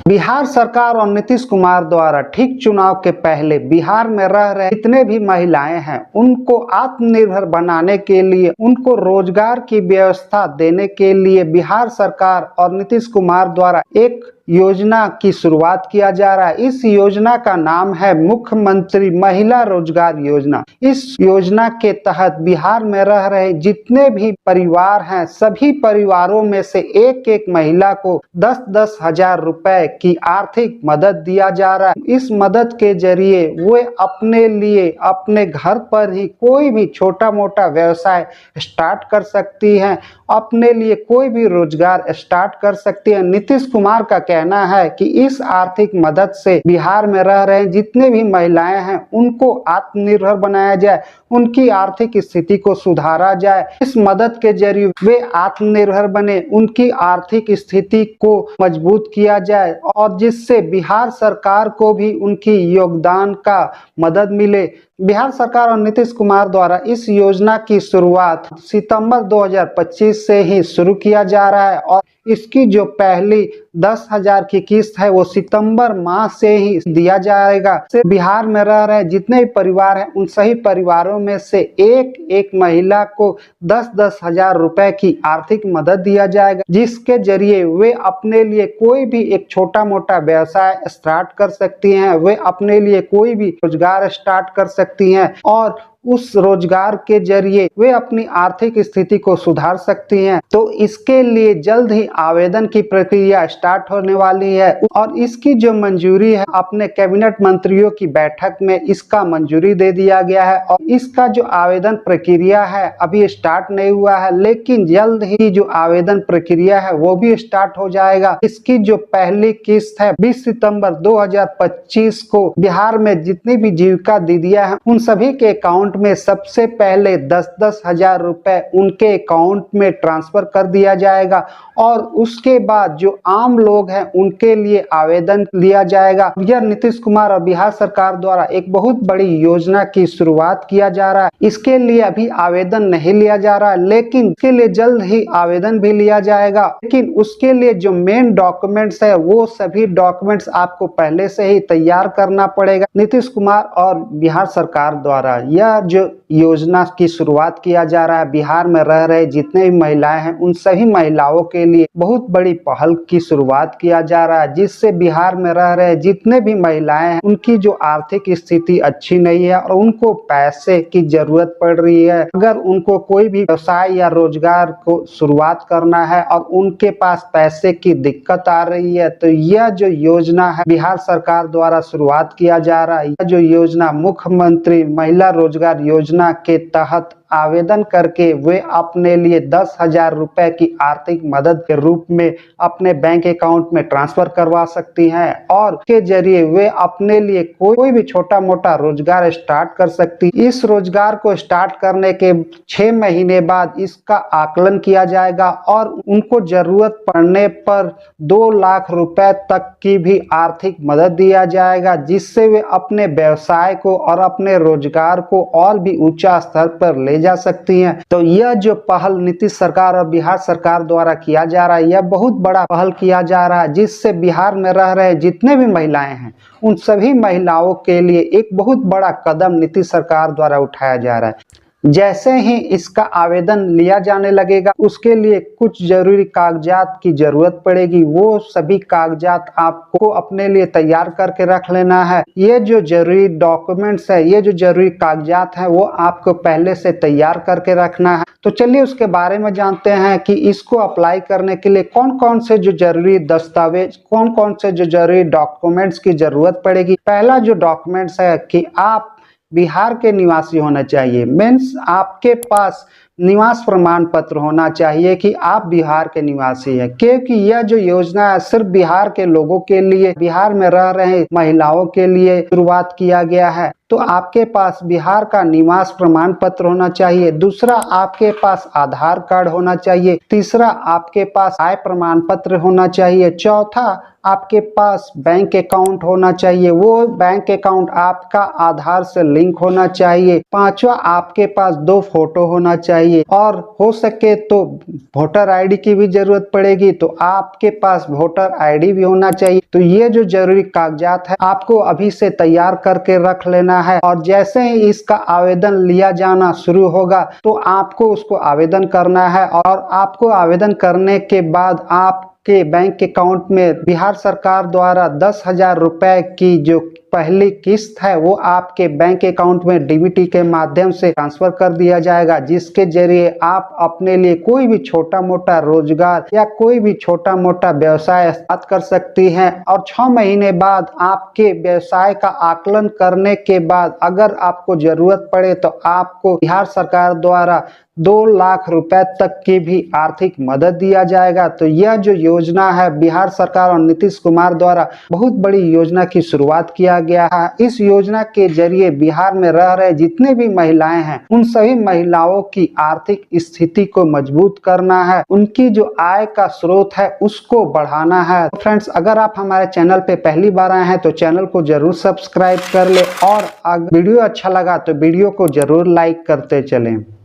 बिहार सरकार और नीतीश कुमार द्वारा ठीक चुनाव के पहले बिहार में रह रहे जितने भी महिलाएं हैं उनको आत्मनिर्भर बनाने के लिए, उनको रोजगार की व्यवस्था देने के लिए बिहार सरकार और नीतीश कुमार द्वारा एक योजना की शुरुआत किया जा रहा है। इस योजना का नाम है मुख्यमंत्री महिला रोजगार योजना। इस योजना के तहत बिहार में रह रहे जितने भी परिवार हैं सभी परिवारों में से एक एक महिला को 10-10 हजार रुपए की आर्थिक मदद दिया जा रहा है। इस मदद के जरिए वे अपने लिए अपने घर पर ही कोई भी छोटा मोटा व्यवसाय स्टार्ट कर सकती हैं, अपने लिए कोई भी रोजगार स्टार्ट कर सकती है। नीतीश कुमार का कहना है कि इस आर्थिक मदद से बिहार में रह रहे जितने भी महिलाएं हैं उनको आत्मनिर्भर बनाया जाए, उनकी आर्थिक स्थिति को सुधारा जाए। इस मदद के जरिए वे आत्मनिर्भर बने, उनकी आर्थिक स्थिति को मजबूत किया जाए और जिससे बिहार सरकार को भी उनकी योगदान का मदद मिले। बिहार सरकार और नीतीश कुमार द्वारा इस योजना की शुरुआत सितंबर 2025 से ही शुरू किया जा रहा है और इसकी जो पहली 10,000 की किस्त है वो सितंबर माह से ही दिया जाएगा। बिहार में रह रहे जितने भी परिवार हैं उन सभी परिवारों में से एक एक महिला को 10-10 हजार रुपए की आर्थिक मदद दिया जाएगा, जिसके जरिए वे अपने लिए कोई भी एक छोटा मोटा व्यवसाय स्टार्ट कर सकती हैं, वे अपने लिए कोई भी रोजगार स्टार्ट कर सकती हैं और उस रोजगार के जरिए वे अपनी आर्थिक स्थिति को सुधार सकती हैं। तो इसके लिए जल्द ही आवेदन की प्रक्रिया स्टार्ट होने वाली है और इसकी जो मंजूरी है अपने कैबिनेट मंत्रियों की बैठक में इसका मंजूरी दे दिया गया है और इसका जो आवेदन प्रक्रिया है अभी स्टार्ट नहीं हुआ है, लेकिन जल्द ही जो आवेदन प्रक्रिया है वो भी स्टार्ट हो जाएगा। इसकी जो पहली किस्त है 20 सितंबर 2025 को बिहार में जितनी भी जीविका दीदियां हैं उन सभी के अकाउंट में सबसे पहले 10-10 हजार रुपए उनके अकाउंट में ट्रांसफर कर दिया जाएगा और उसके बाद जो आम लोग हैं उनके लिए आवेदन लिया जाएगा। यह नीतीश कुमार और बिहार सरकार द्वारा एक बहुत बड़ी योजना की शुरुआत किया जा रहा है। इसके लिए अभी आवेदन नहीं लिया जा रहा है, लेकिन इसके लिए जल्द ही आवेदन भी लिया जाएगा। लेकिन उसके लिए जो मेन डॉक्यूमेंट्स है वो सभी डॉक्यूमेंट्स आपको पहले से ही तैयार करना पड़ेगा। नीतीश कुमार और बिहार सरकार द्वारा यह जो योजना की शुरुआत किया जा रहा है बिहार में रह रहे जितने भी महिलाएं हैं उन सभी महिलाओं के लिए बहुत बड़ी पहल की शुरुआत किया जा रहा है, जिससे बिहार में रह रहे जितने भी महिलाएं हैं उनकी जो आर्थिक स्थिति अच्छी नहीं है और उनको पैसे की जरूरत पड़ रही है, अगर उनको कोई भी व्यवसाय या रोजगार को शुरुआत करना है और उनके पास पैसे की दिक्कत आ रही है तो यह जो योजना है बिहार सरकार द्वारा शुरुआत किया जा रहा है, यह जो योजना मुख्यमंत्री महिला रोजगार योजना के तहत आवेदन करके वे अपने लिए 10 हजार रुपए की आर्थिक मदद के रूप में अपने बैंक अकाउंट में ट्रांसफर करवा सकती हैं और के जरिए वे अपने लिए कोई भी छोटा मोटा रोजगार स्टार्ट कर सकती। इस रोजगार को स्टार्ट करने के 6 महीने बाद इसका आकलन किया जाएगा और उनको जरूरत पड़ने पर 2 लाख रुपए तक की भी आर्थिक मदद दिया जाएगा, जिससे वे अपने व्यवसाय को और अपने रोजगार को और भी ऊंचा स्तर पर ले जा सकती हैं। तो यह जो पहल नीतीश सरकार और बिहार सरकार द्वारा किया जा रहा है यह बहुत बड़ा पहल किया जा रहा है, जिससे बिहार में रह रहे जितने भी महिलाएं हैं उन सभी महिलाओं के लिए एक बहुत बड़ा कदम नीतीश सरकार द्वारा उठाया जा रहा है। जैसे ही इसका आवेदन लिया जाने लगेगा उसके लिए कुछ जरूरी कागजात की जरूरत पड़ेगी, वो सभी कागजात आपको अपने लिए तैयार करके रख लेना है। ये जो जरूरी डॉक्यूमेंट्स है, ये जो जरूरी कागजात हैं वो आपको पहले से तैयार करके रखना है। तो चलिए उसके बारे में जानते हैं कि इसको अप्लाई करने के लिए कौन कौन से जो जरूरी दस्तावेज, कौन कौन से जो जरूरी डॉक्यूमेंट्स की जरूरत पड़ेगी। पहला जो डॉक्यूमेंट्स है कि आप बिहार के निवासी होना चाहिए, मीन्स आपके पास निवास प्रमाण पत्र होना चाहिए कि आप बिहार के निवासी हैं, क्योंकि यह जो योजना है सिर्फ बिहार के लोगों के लिए, बिहार में रह रहे महिलाओं के लिए शुरुआत किया गया है। तो आपके पास बिहार का निवास प्रमाण पत्र होना चाहिए। दूसरा, आपके पास आधार कार्ड होना चाहिए। तीसरा, आपके पास आय प्रमाण पत्र होना चाहिए। चौथा, आपके पास बैंक अकाउंट होना चाहिए, वो बैंक अकाउंट आपका आधार से लिंक होना चाहिए। पांचवा, आपके पास 2 फोटो होना चाहिए और हो सके तो वोटर आईडी की भी जरूरत पड़ेगी, तो आपके पास वोटर आईडी भी होना चाहिए। तो ये जो जरूरी कागजात है आपको अभी से तैयार करके रख लेना है, और जैसे ही इसका आवेदन लिया जाना शुरू होगा तो आपको उसको आवेदन करना है, और आपको आवेदन करने के बाद आपके बैंक अकाउंट में बिहार सरकार द्वारा 10,000 रुपए की जो पहली किस्त है वो आपके बैंक अकाउंट में डीबीटी के माध्यम से ट्रांसफर कर दिया जाएगा, जिसके जरिए आप अपने लिए कोई भी छोटा मोटा रोजगार या कोई भी छोटा मोटा व्यवसाय स्टार्ट कर सकती हैं। और 6 महीने बाद आपके व्यवसाय का आकलन करने के बाद अगर आपको जरूरत पड़े तो आपको बिहार सरकार द्वारा 2 लाख रुपए तक की भी आर्थिक मदद दिया जाएगा। तो यह जो योजना है बिहार सरकार और नीतीश कुमार द्वारा बहुत बड़ी योजना की शुरुआत किया गया है। इस योजना के जरिए बिहार में रह रहे जितने भी महिलाएं हैं उन सभी महिलाओं की आर्थिक स्थिति को मजबूत करना है, उनकी जो आय का स्रोत है उसको बढ़ाना है। तो फ्रेंड्स, अगर आप हमारे चैनल पे पहली बार आए हैं तो चैनल को जरूर सब्सक्राइब कर ले, और अगर वीडियो अच्छा लगा तो वीडियो को जरूर लाइक करते चलें।